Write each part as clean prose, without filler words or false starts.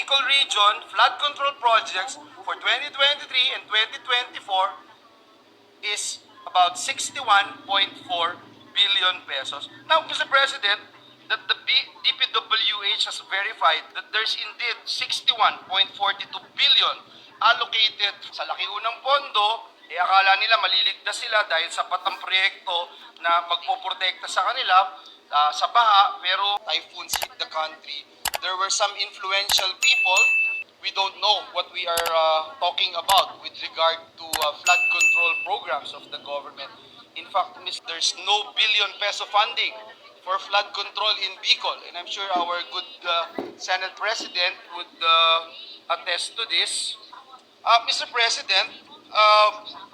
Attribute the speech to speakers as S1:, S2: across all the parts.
S1: Bicol Region flood control projects for 2023 and 2024 is about 61.4 billion pesos. Now, Mr. President, that the DPWH has verified that there's indeed 61.42 billion allocated sa laki unang pondo. Akala nila maliligtas sila dahil sapat ang proyekto na magpoprotekta sa kanila sa baha, pero typhoons hit the country. There were some influential people. We don't know what we are talking about with regard to flood control programs of the government. In fact, there's no billion peso funding for flood control in Bicol, and I'm sure our good Senate President would attest to this. Mr. President,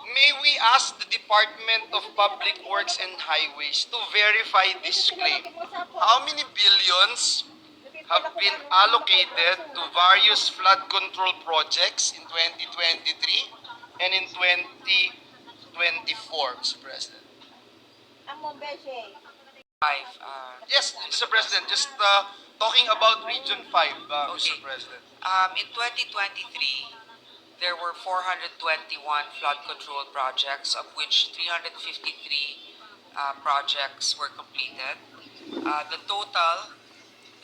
S1: may we ask the Department of Public Works and Highways to verify this claim? How many billions have been allocated to various flood control projects in 2023 and in 2024, Mr. President? Yes, Mr. President, just talking about Region 5, Mr. President.
S2: In 2023, there were 421 flood control projects, of which 353 projects were completed. The total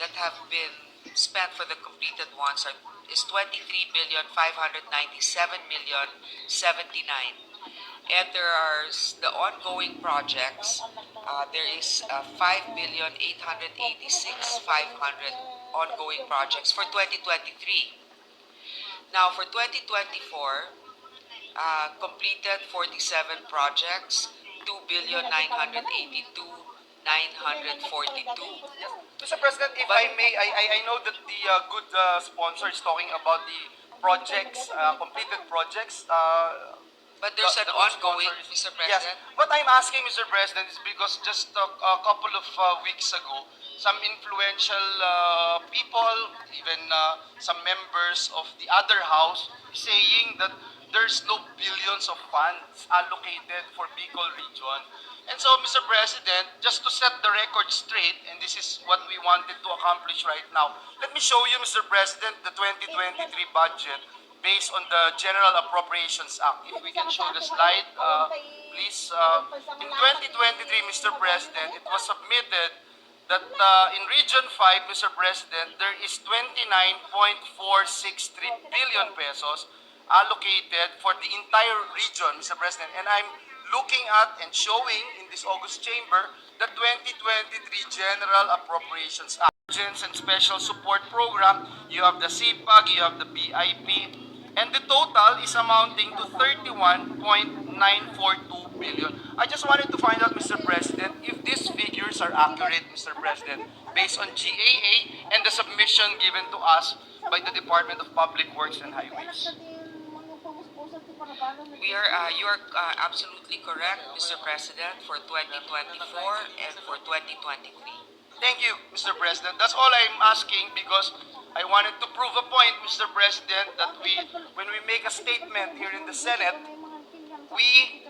S2: that have been spent for the completed ones is 23,597,079. And there are the ongoing projects. There is 5,886,500 ongoing projects for 2023. Now, for 2024, completed 47 projects, 2,982,942.
S1: Mr. President, if I may, I know that the good sponsor is talking about the projects, completed projects.
S2: But there's an ongoing, Mr. President.
S1: Yes. What I'm asking, Mr. President, is because just a couple of weeks ago, some influential people, even some members of the other house, saying that there's no billions of funds allocated for Bicol region. And so, Mr. President, just to set the record straight, and this is what we wanted to accomplish right now, let me show you, Mr. President, the 2023 budget based on the General Appropriations Act. If we can show the slide, please. In 2023, Mr. President, it was submitted that in Region 5, Mr. President, there is 29.463 billion pesos allocated for the entire region, Mr. President. And I'm looking at and showing in this August chamber the 2023 General Appropriations Act. And Special Support Program, you have the CPAG, you have the BIP, and the total is amounting to 31.942 billion. I just wanted to find out, Mr. President, if these figures are accurate, Mr. President, based on GAA and the submission given to us by the Department of Public Works and Highways.
S2: You are absolutely correct, Mr. President, for 2024 and for 2023.
S1: Thank you, Mr. President. That's all I'm asking because I wanted to prove a point, Mr. President, that when we make a statement here in the Senate, we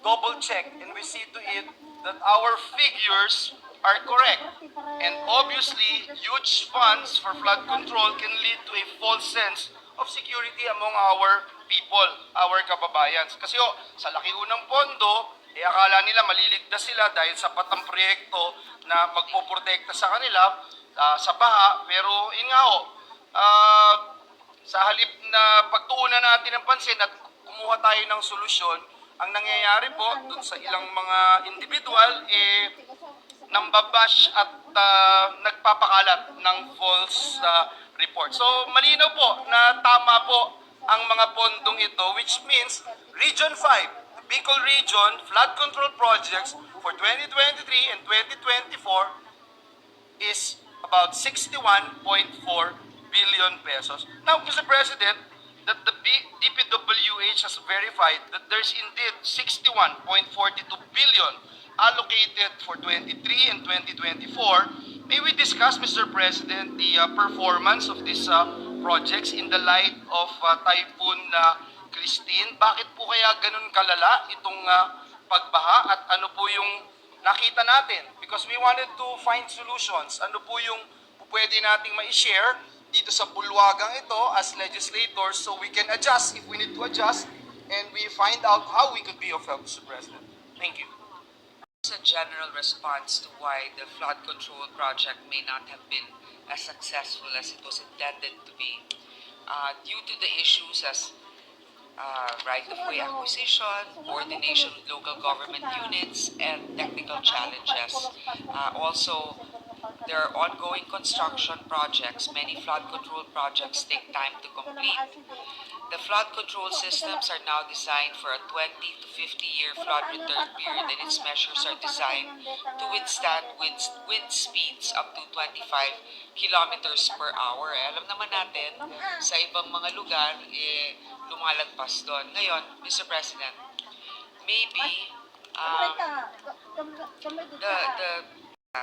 S1: double check and we see to it that our figures are correct. And obviously, huge funds for flood control can lead to a false sense of security among our people, our kababayans. Kasi sa laki unang pondo, akala nila maliligtas sila dahil sapat ang proyekto na magpoprotekta sa kanila sa baha. Pero yun nga sa halip na pagtuunan natin ng pansin at kumuha tayo ng solusyon, ang nangyayari po dun sa ilang mga individual, nambabash at nagpapakalat ng false report. So malinaw po na tama po ang mga pondong ito, which means Region 5, Bicol Region flood control projects for 2023 and 2024 is about 61.4 billion pesos. Now, Mr. President, that the DPWH has verified that there's indeed 61.42 billion allocated for 23 and 2024. May we discuss, Mr. President, the performance of these projects in the light of Typhoon Christine? Bakit po kaya ganun kalala itong pagbaha at ano po yung nakita natin? Because we wanted to find solutions. Ano po yung pwede nating ma-share dito sa bulwagang ito as legislators so we can adjust if we need to adjust and we find out how we could be of help, Mr. President. Thank you.
S2: It's a general response to why the flood control project may not have been as successful as it was intended to be, due to the issues as right-of-way acquisition, coordination with local government units, and technical challenges. Also, there are ongoing construction projects. Many flood control projects take time to complete. The flood control systems are now designed for a 20 to 50-year flood return period, and its measures are designed to withstand wind speeds up to 25 kilometers per hour. Alam naman natin, sa ibang mga lugar, lumalagpas doon. Ngayon, Mr. President, maybe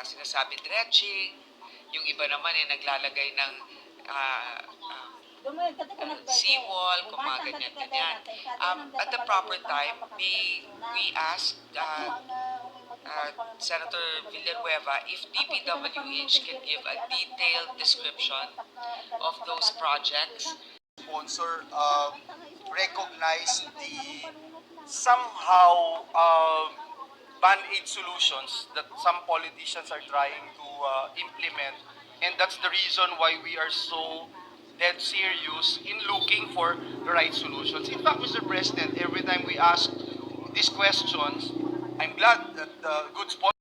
S2: sinasabi dredging, yung iba naman naglalagay ng seawall, kung mga ganyan-ganyan. At the proper time, we ask Senator Villanueva if DPWH can give a detailed description of those projects.
S1: Sponsor recognize the somehow band-aid solutions that some politicians are trying to implement, and that's the reason why we are so dead serious in looking for the right solutions. In fact, Mr. President, every time we ask these questions, I'm glad that the good sponsors